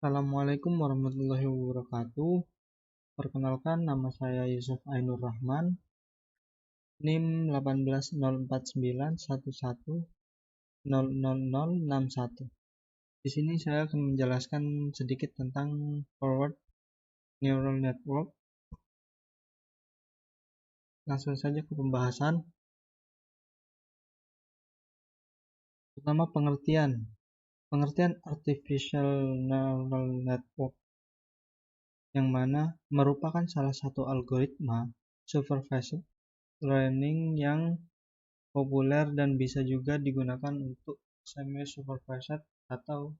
Assalamualaikum warahmatullahi wabarakatuh. Perkenalkan, nama saya Yusuf Ainur Rahman, NIM 1804911000061. Di sini saya akan menjelaskan sedikit tentang forward neural network. Langsung saja ke pembahasan. Pertama, pengertian artificial neural network, yang mana merupakan salah satu algoritma supervised learning yang populer dan bisa juga digunakan untuk semi-supervised atau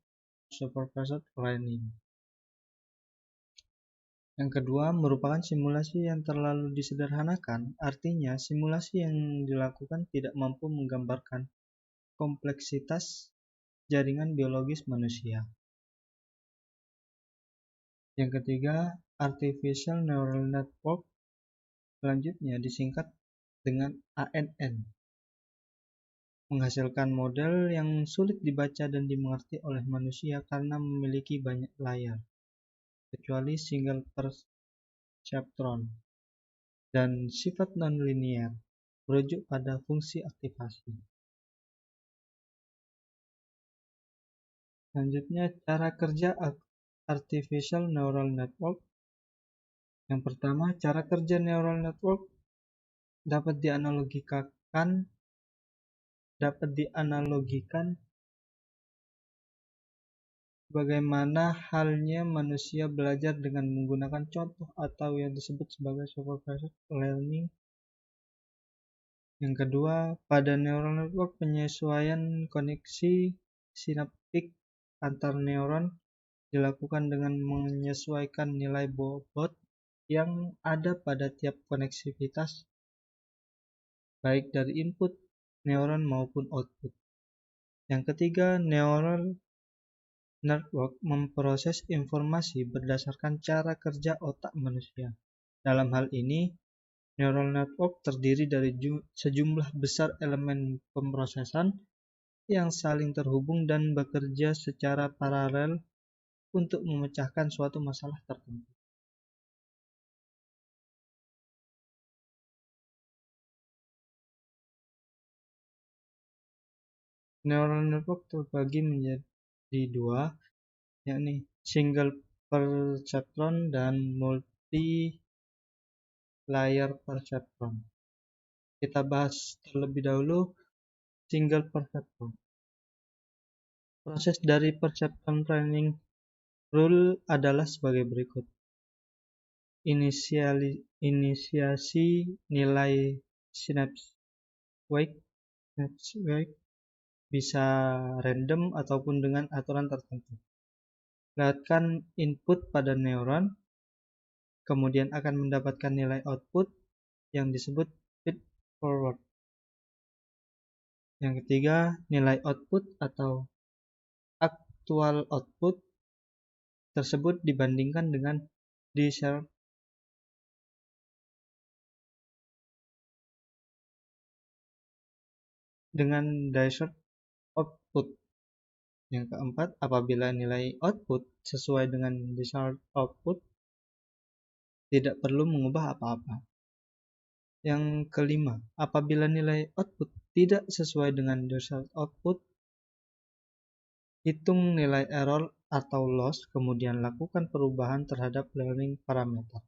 supervised learning. Yang kedua, merupakan simulasi yang terlalu disederhanakan, artinya simulasi yang dilakukan tidak mampu menggambarkan kompleksitas jaringan biologis manusia. Yang ketiga, artificial neural network, selanjutnya disingkat dengan ANN, menghasilkan model yang sulit dibaca dan dimengerti oleh manusia karena memiliki banyak layar, kecuali single perceptron, dan sifat non-linear, merujuk pada fungsi aktivasi. Selanjutnya, cara kerja artificial neural network. Yang pertama, cara kerja neural network dapat dianalogikan bagaimana halnya manusia belajar dengan menggunakan contoh atau yang disebut sebagai supervised learning. Yang kedua, pada neural network penyesuaian koneksi sinaptik antar neuron dilakukan dengan menyesuaikan nilai bobot yang ada pada tiap koneksivitas, baik dari input neuron maupun output. Yang ketiga, neural network memproses informasi berdasarkan cara kerja otak manusia. Dalam hal ini, neural network terdiri dari sejumlah besar elemen pemrosesan yang saling terhubung dan bekerja secara paralel untuk memecahkan suatu masalah tertentu. Neural network terbagi menjadi dua, yakni single perceptron dan multi-layer perceptron. Kita bahas terlebih dahulu single perceptron. Proses dari perceptron training rule adalah sebagai berikut. Inisiasi nilai synapse wake bisa random ataupun dengan aturan tertentu. Lewatkan input pada neuron, kemudian akan mendapatkan nilai output yang disebut feed forward. Yang ketiga, nilai output atau actual output tersebut dibandingkan dengan desired output. Yang keempat, apabila nilai output sesuai dengan desired output, tidak perlu mengubah apa-apa. Yang kelima, apabila nilai output tidak sesuai dengan desired output, hitung nilai error atau loss, kemudian lakukan perubahan terhadap learning parameter.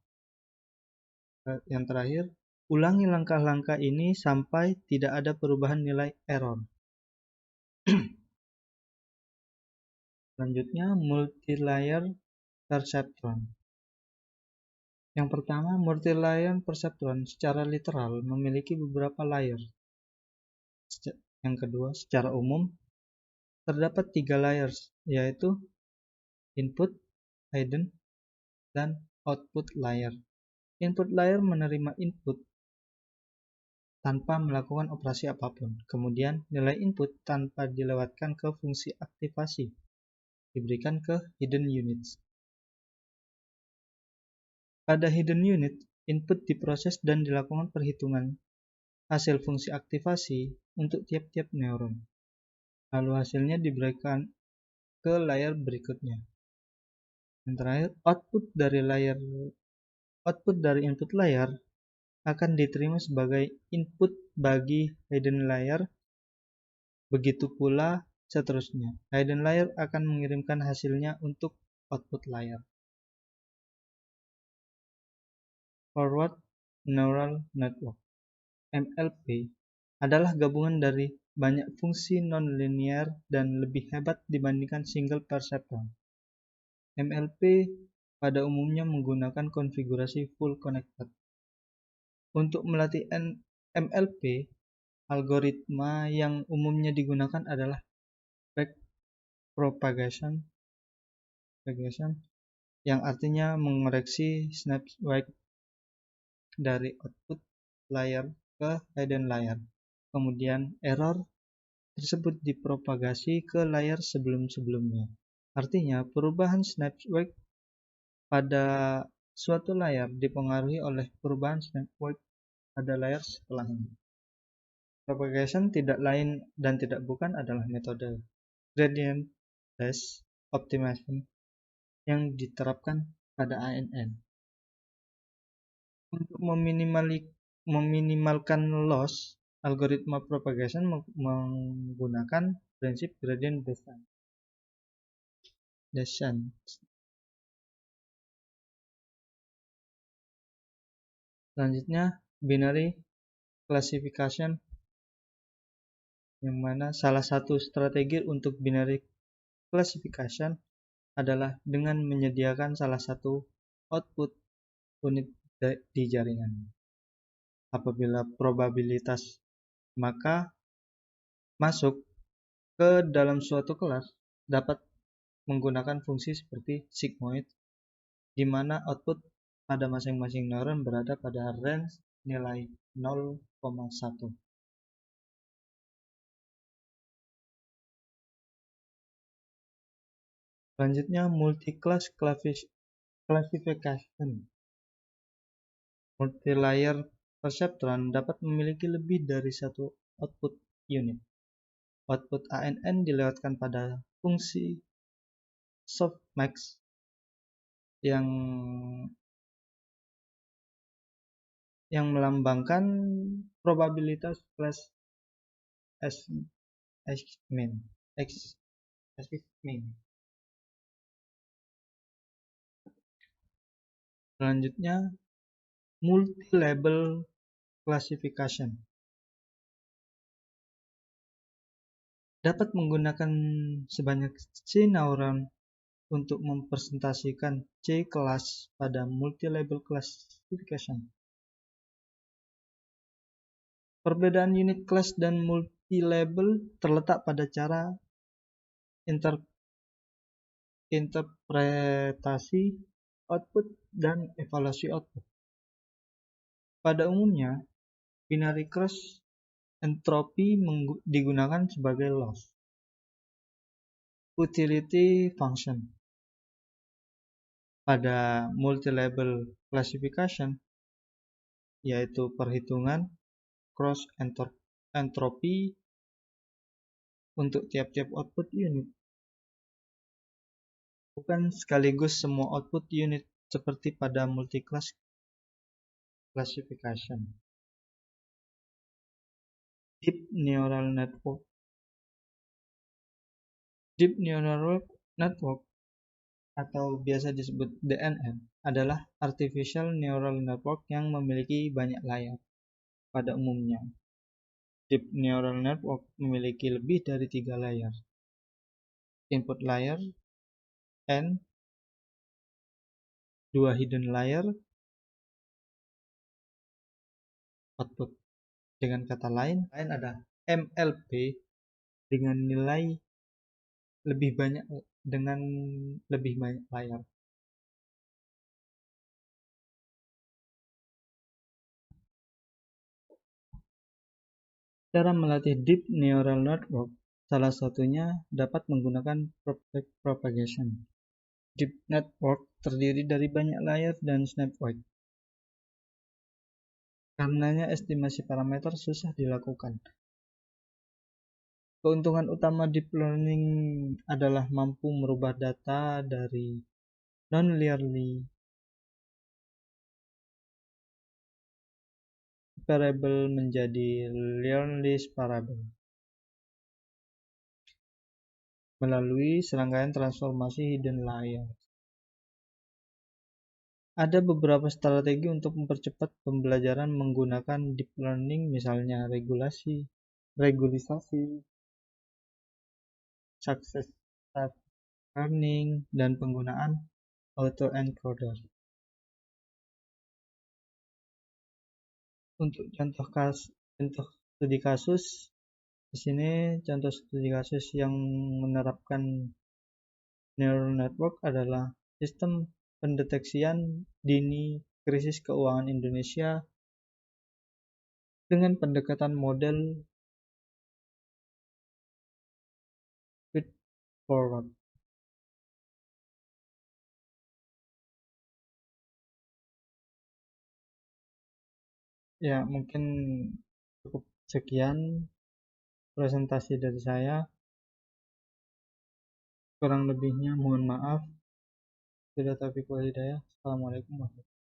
Yang terakhir, ulangi langkah-langkah ini sampai tidak ada perubahan nilai error. Selanjutnya, multi-layer perceptron. Yang pertama, multi-layer perceptron secara literal memiliki beberapa layer. Yang kedua, secara umum, terdapat 3 layers, yaitu input, hidden, dan output layer. Input layer menerima input tanpa melakukan operasi apapun. Kemudian, nilai input tanpa dilewatkan ke fungsi aktivasi diberikan ke hidden units. Pada hidden unit, input diproses dan dilakukan perhitungan hasil fungsi aktivasi untuk tiap-tiap neuron. Lalu hasilnya diberikan ke layer berikutnya. Yang terakhir, output dari input layer akan diterima sebagai input bagi hidden layer, begitu pula seterusnya. Hidden layer akan mengirimkan hasilnya untuk output layer. Forward Neural Network (MLP) adalah gabungan dari banyak fungsi non-linear dan lebih hebat dibandingkan single perceptron. MLP pada umumnya menggunakan konfigurasi full connected. Untuk melatih MLP, algoritma yang umumnya digunakan adalah backpropagation, yang artinya mengoreksi snapshot dari output layer ke hidden layer. Kemudian error tersebut dipropagasi ke layer sebelum-sebelumnya. Artinya, perubahan snapshot pada suatu layar dipengaruhi oleh perubahan snapshot pada layar setelahnya. Propagation tidak lain dan tidak bukan adalah metode gradient based optimization yang diterapkan pada ANN. Untuk meminimalkan loss, algoritma propagation menggunakan prinsip gradient descent. Selanjutnya, binary classification, yang mana salah satu strategi untuk binary classification adalah dengan menyediakan salah satu output unit di jaringan. Apabila probabilitas masuk ke dalam suatu kelas dapat menggunakan fungsi seperti sigmoid, di mana output pada masing-masing neuron berada pada range nilai 0,1. Selanjutnya, multi-class classification. Multi-layer perceptron dapat memiliki lebih dari satu output unit. Output ANN dilewatkan pada fungsi softmax yang melambangkan probabilitas class X-min. Selanjutnya, multi-label classification dapat menggunakan sebanyak C neuron untuk mempresentasikan C kelas pada multi-label classification. Perbedaan unit kelas dan multi-label terletak pada cara interpretasi output dan evaluasi output. Pada umumnya, binary cross entropy digunakan sebagai loss utility function. Pada multi-label classification, yaitu perhitungan cross entropy untuk tiap-tiap output unit. Bukan sekaligus semua output unit seperti pada multi-class classification. Deep Neural Network. Deep Neural Network atau biasa disebut DNN adalah Artificial Neural Network yang memiliki banyak layar. Pada umumnya, Deep Neural Network memiliki lebih dari 3 layar. Input layer, N, 2 hidden layer, output. Dengan kata lain ada MLP dengan nilai lebih banyak layar. Cara melatih deep neural network salah satunya dapat menggunakan propagation. Deep network terdiri dari banyak layar dan snapshot. Karenanya estimasi parameter susah dilakukan. Keuntungan utama deep learning adalah mampu merubah data dari non-linearly separable menjadi linearly separable melalui serangkaian transformasi hidden layers. Ada beberapa strategi untuk mempercepat pembelajaran menggunakan deep learning, misalnya regulisasi, success learning, dan penggunaan autoencoder. Untuk contoh studi kasus, di sini contoh studi kasus yang menerapkan neural network adalah sistem pendeteksian dini krisis keuangan Indonesia dengan pendekatan model feed forward. Ya, mungkin cukup sekian presentasi dari saya. Kurang lebihnya mohon maaf. Bila taufiq wal hidayah. Assalamualaikum warahmatullahi wabarakatuh.